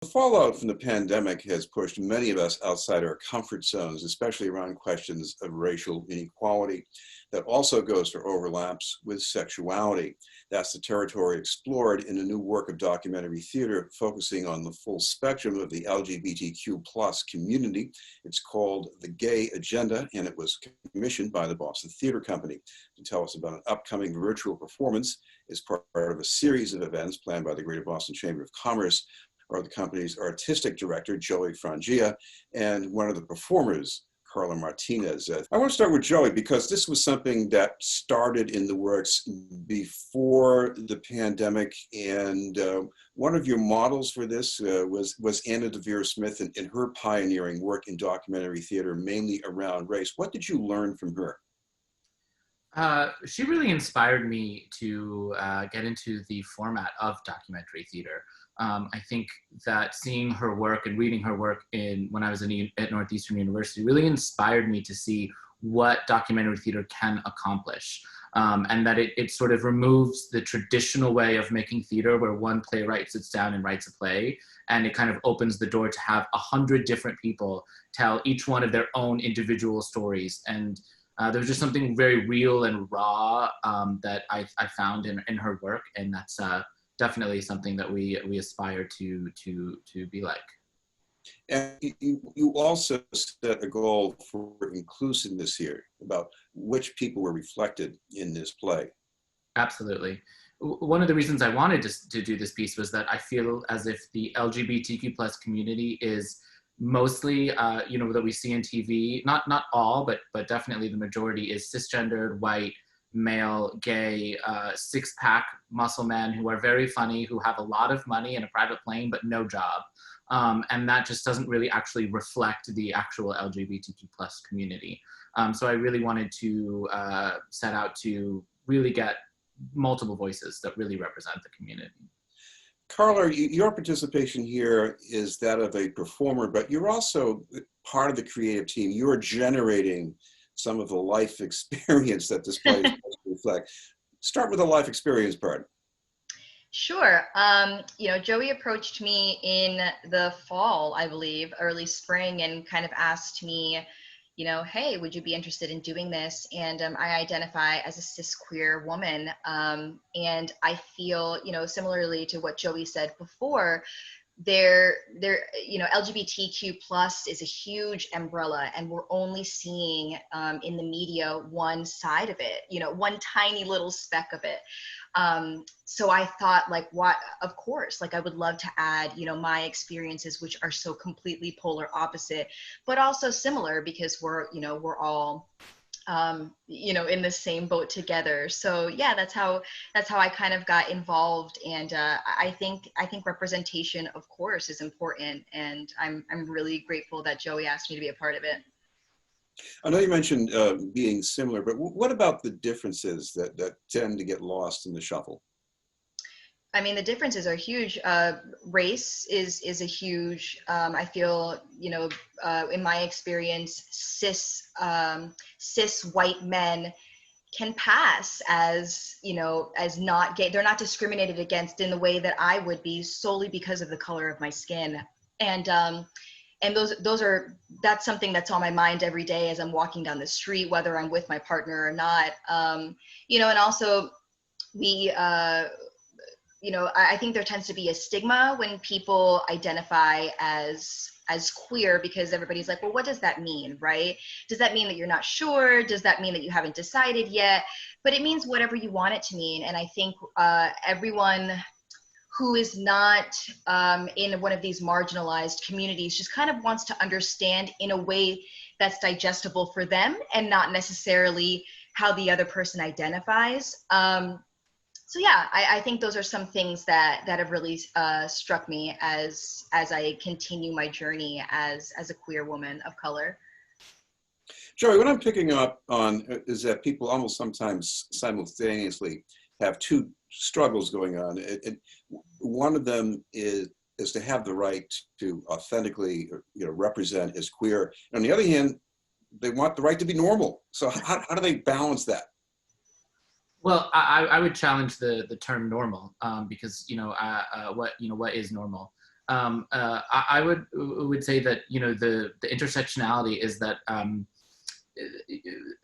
The fallout from the pandemic has pushed many of us outside our comfort zones, especially around questions of racial inequality. That also goes for overlaps with sexuality. That's the territory explored in a new work of documentary theater focusing on the full spectrum of the LGBTQ plus community. It's called The Gay Agenda, and it was commissioned by the Boston Theater Company. To tell us about an upcoming virtual performance is part of a series of events planned by the Greater Boston Chamber of Commerce, or the company's artistic director, Joey Frangieh, and one of the performers, Carla Martinez. I want to start with Joey because this was something that started in the works before the pandemic, and one of your models for this was Anna Deavere Smith in her pioneering work in documentary theater, mainly around race. What did you learn from her? She really inspired me to get into the format of documentary theater. I think that seeing her work and reading her work when I was at Northeastern University really inspired me to see what documentary theater can accomplish. And that it sort of removes the traditional way of making theater where one playwright sits down and writes a play, and it kind of opens the door to have 100 different people tell each one of their own individual stories. And there was just something very real and raw that I found in her work, and that's definitely something that we aspire to be like. And you also set a goal for inclusiveness here about which people were reflected in this play. Absolutely. One of the reasons I wanted to do this piece was that I feel as if the LGBTQ plus community is mostly, that we see in TV, not all, but definitely the majority is cisgendered, white, male, gay, six-pack muscle men who are very funny, who have a lot of money and a private plane, but no job. And that just doesn't really actually reflect the actual LGBTQ plus community. So I really wanted to set out to really get multiple voices that really represent the community. Carla, your participation here is that of a performer, but you're also part of the creative team. You're generating some of the life experience that this play is supposed to reflect. Start with the life experience part. Sure. Joey approached me in the fall, I believe, early spring, and kind of asked me, hey, would you be interested in doing this? And I identify as a cis queer woman. And I feel, similarly to what Joey said before, LGBTQ plus is a huge umbrella, and we're only seeing in the media one side of it, one tiny little speck of it. So I thought, of course, I would love to add, my experiences, which are so completely polar opposite, but also similar because we're all, in the same boat together. So yeah, that's how I kind of got involved. And I think representation, of course, is important. And I'm really grateful that Joey asked me to be a part of it. I know you mentioned being similar, but what about the differences that tend to get lost in the shuffle? I mean, the differences are huge. Race is a huge, I feel, in my experience, cis white men can pass as, as not gay. They're not discriminated against in the way that I would be, solely because of the color of my skin. And that's something that's on my mind every day as I'm walking down the street, whether I'm with my partner or not. And also I think there tends to be a stigma when people identify as queer, because everybody's like, well, what does that mean, right? Does that mean that you're not sure? Does that mean that you haven't decided yet? But it means whatever you want it to mean. And I think everyone who is not in one of these marginalized communities just kind of wants to understand in a way that's digestible for them and not necessarily how the other person identifies. So yeah, I think those are some things that have really struck me as I continue my journey as a queer woman of color. Joey, what I'm picking up on is that people almost sometimes simultaneously have two struggles going on. One of them is to have the right to authentically, represent as queer. And on the other hand, they want the right to be normal. So how do they balance that? Well, I would challenge the term normal, because what is normal? I would say that, you know, the intersectionality is that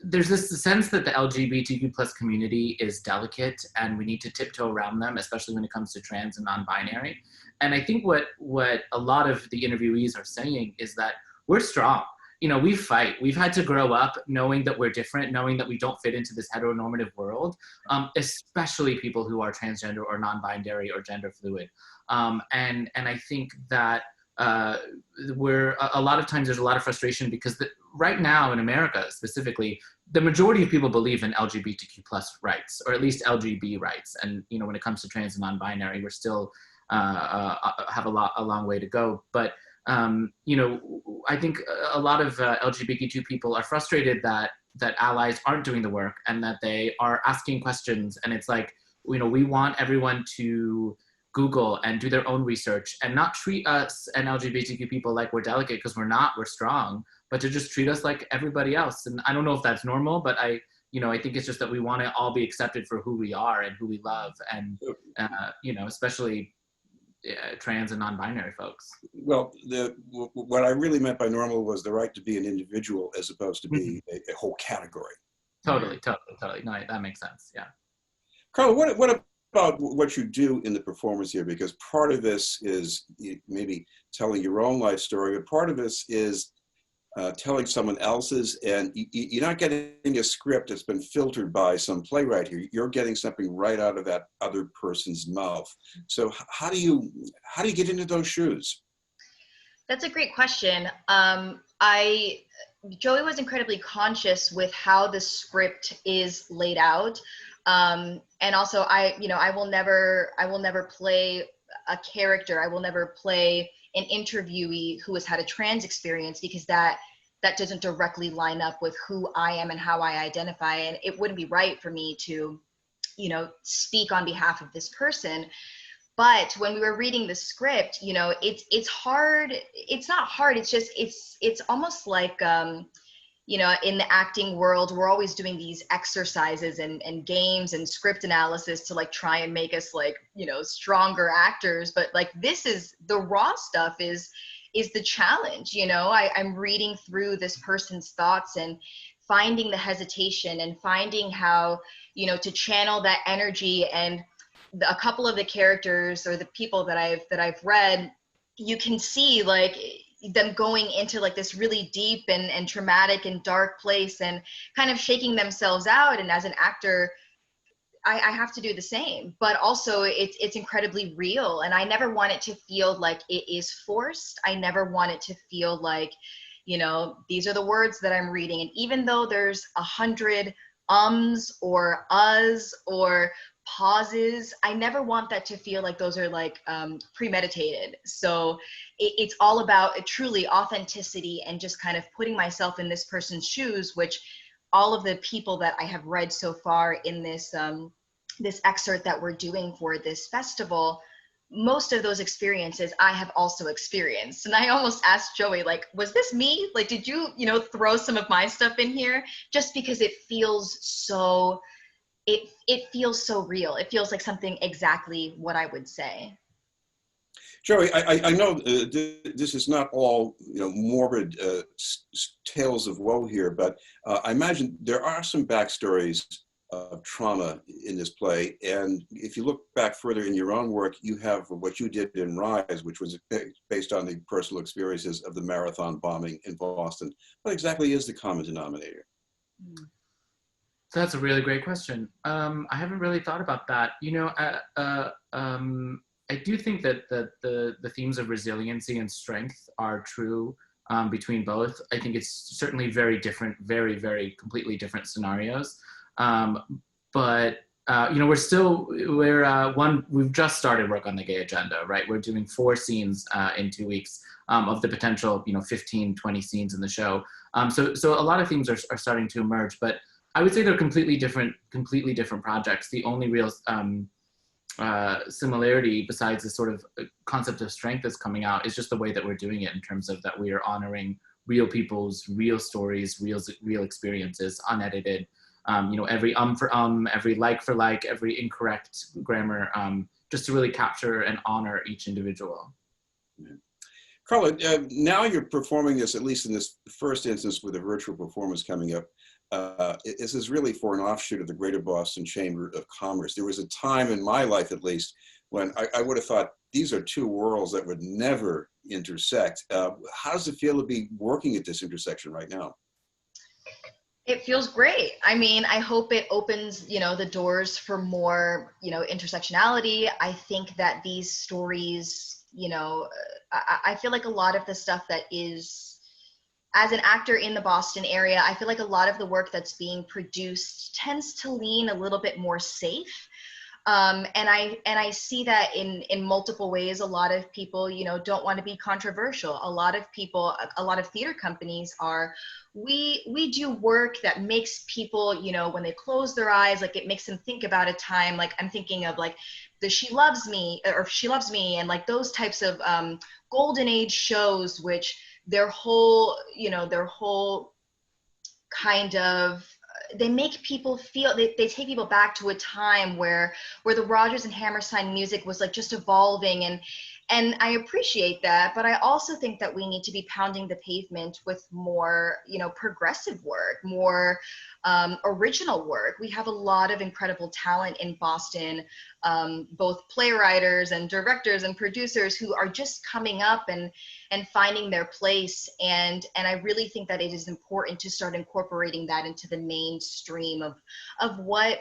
there's this sense that the LGBTQ plus community is delicate and we need to tiptoe around them, especially when it comes to trans and non-binary. And I think what a lot of the interviewees are saying is that we're strong. You know, we fight. We've had to grow up knowing that we're different, knowing that we don't fit into this heteronormative world, especially people who are transgender or non-binary or gender fluid. And I think that we're a lot of times there's a lot of frustration because right now in America specifically, the majority of people believe in LGBTQ plus rights, or at least LGB rights. And, you know, when it comes to trans and non-binary, we're still have a long way to go. But you know, I think a lot of LGBTQ people are frustrated that allies aren't doing the work and that they are asking questions. And it's like, you know, we want everyone to Google and do their own research and not treat us and LGBTQ people like we're delicate, because we're not, we're strong, but to just treat us like everybody else. And I don't know if that's normal, but I think it's just that we want to all be accepted for who we are and who we love. And, you know, especially trans and non-binary folks. Well, what I really meant by normal was the right to be an individual as opposed to be a whole category. Totally. No, that makes sense. Yeah. Carla, what about what you do in the performance here? Because part of this is maybe telling your own life story, but part of this is telling someone else's, and you're not getting a script that's been filtered by some playwright here. You're getting something right out of that other person's mouth. So how do you get into those shoes? That's a great question. Joey was incredibly conscious with how the script is laid out. And also I will never play a character. I will never play an interviewee who has had a trans experience, because that doesn't directly line up with who I am and how I identify. And it wouldn't be right for me to, you know, speak on behalf of this person. But when we were reading the script, you know, it's hard. It's not hard. It's just, it's almost like, you know, in the acting world, we're always doing these exercises and games and script analysis to like try and make us like, you know, stronger actors. But like, this is the raw stuff is the challenge. You know, I'm reading through this person's thoughts and finding the hesitation and finding how, you know, to channel that energy. And a couple of the characters or the people that I've read, you can see like them going into like this really deep and traumatic and dark place and kind of shaking themselves out. And as an actor, I have to do the same, but also it's incredibly real. And I never want it to feel like it is forced. I never want it to feel like, you know, these are the words that I'm reading. And even though there's 100 ums or uhs or pauses, I never want that to feel like those are like premeditated. So it's all about truly authenticity and just kind of putting myself in this person's shoes, which all of the people that I have read so far in this this excerpt that we're doing for this festival, most of those experiences I have also experienced. And I almost asked Joey, like, was this me? Like, did you, you know, throw some of my stuff in here? Just because it feels so, it feels so real. It feels like something exactly what I would say. Joey, I know this is not all, you know, morbid tales of woe here, but I imagine there are some backstories of trauma in this play. And if you look back further in your own work, you have what you did in Rise, which was based on the personal experiences of the marathon bombing in Boston. What exactly is the common denominator? That's a really great question. I haven't really thought about that. You know, I do think that the themes of resiliency and strength are true between both. I think it's certainly very different, very, very completely different scenarios. But you know, we've just started work on the gay agenda, right? We're doing 4 scenes in 2 weeks of the potential, you know, 15, 20 scenes in the show. So a lot of themes are starting to emerge, but I would say they're completely different projects. The only real similarity besides the sort of concept of strength that's coming out is just the way that we're doing it, in terms of that we are honoring real people's real stories, real experiences, unedited. You know, every for every like for like, every incorrect grammar, just to really capture and honor each individual. Carla, now you're performing this, at least in this first instance, with a virtual performance coming up. This is really for an offshoot of the Greater Boston Chamber of Commerce. There was a time in my life, at least, when I would have thought these are two worlds that would never intersect. How does it feel to be working at this intersection right now? It feels great. I mean, I hope it opens, the doors for more, intersectionality. I think that these stories, I feel like a lot of the stuff that is, as an actor in the Boston area, I feel like a lot of the work that's being produced tends to lean a little bit more safe. And I see that in multiple ways. A lot of people, don't want to be controversial. A lot of theater companies we do work that makes people, when they close their eyes, like it makes them think about a time. Like I'm thinking of like the She Loves Me or She Loves Me, and like those types of golden age shows, which their whole kind of, they make people feel, they take people back to a time where the Rodgers and Hammerstein music was like just evolving, and I appreciate that, but I also think that we need to be pounding the pavement with more, progressive work, more original work. We have a lot of incredible talent in Boston, both playwriters and directors and producers who are just coming up and finding their place. And I really think that it is important to start incorporating that into the mainstream of what,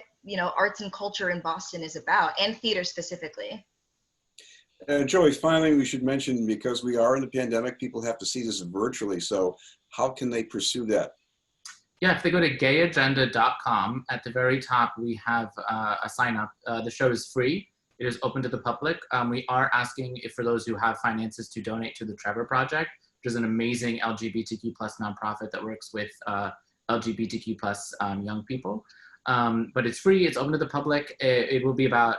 arts and culture in Boston is about, and theater specifically. Joey, finally, we should mention, because we are in the pandemic, people have to see this virtually. So how can they pursue that? Yeah, if they go to gayagenda.com, at the very top, we have a sign up. The show is free. It is open to the public. We are asking for those who have finances to donate to the Trevor Project, which is an amazing LGBTQ+ nonprofit that works with LGBTQ+ young people. But it's free, it's open to the public. It will be about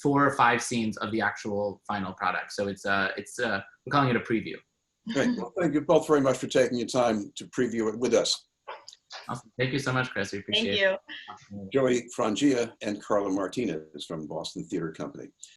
4 or 5 scenes of the actual final product. So we're calling it a preview. Great. Well, thank you both very much for taking your time to preview it with us. Awesome. Thank you so much, Chris. We appreciate it. Thank you. Joey Frangieh and Carla Martinez from Boston Theater Company.